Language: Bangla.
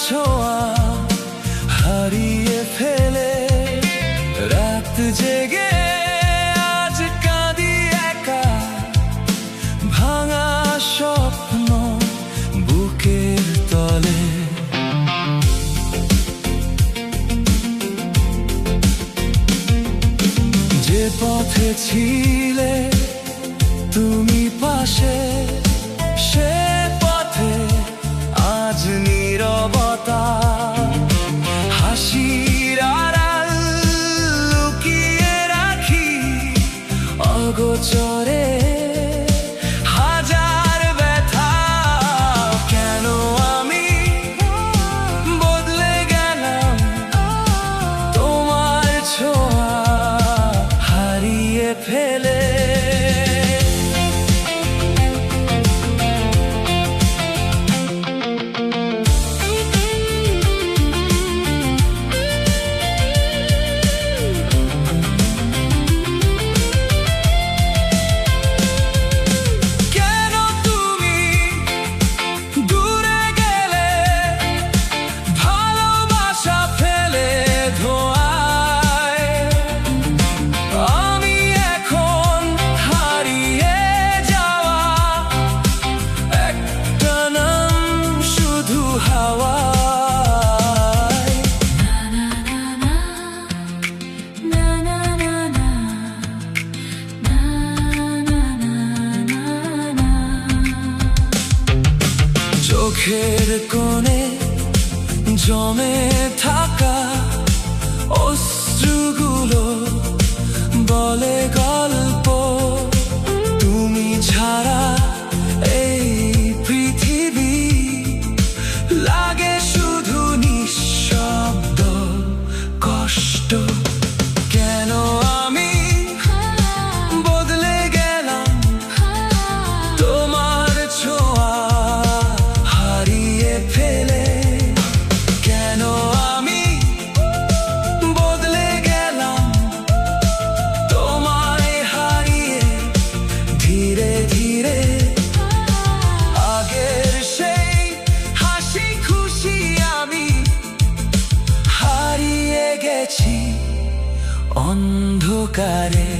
ছোঁয়া হারিয়ে ফেলে রাত জেগে আজ কাঁদি একা, ভাঙা স্বপ্ন বুকের তলে। যে পথে ছিলে তুমি পাশে, সে পথে আজ নীরবতা, হাসির আড়াল লুকিয়ে রাখি অগোচরে হাজার ব্যথা। কেন আমি বদলে গেলাম তোমার ছোঁয়া হারিয়ে ফেলে। চোখের কোণে জমে থাকা অশ্রুগুলো বলে গল্প, তুমি ছাড়া এই পৃথিবী লাগে শুধু নিঃশব্দ কষ্ট। কেন আমি বদলে গেলাম তোমার ছোঁয়া হারিয়ে ফেলে। কেন আমি বদলে গেলাম তোমায় হারিয়ে ধীরে ধীরে। আগের সেই হাসি খুশি আমি হারিয়ে গেছি অন্ধকারে।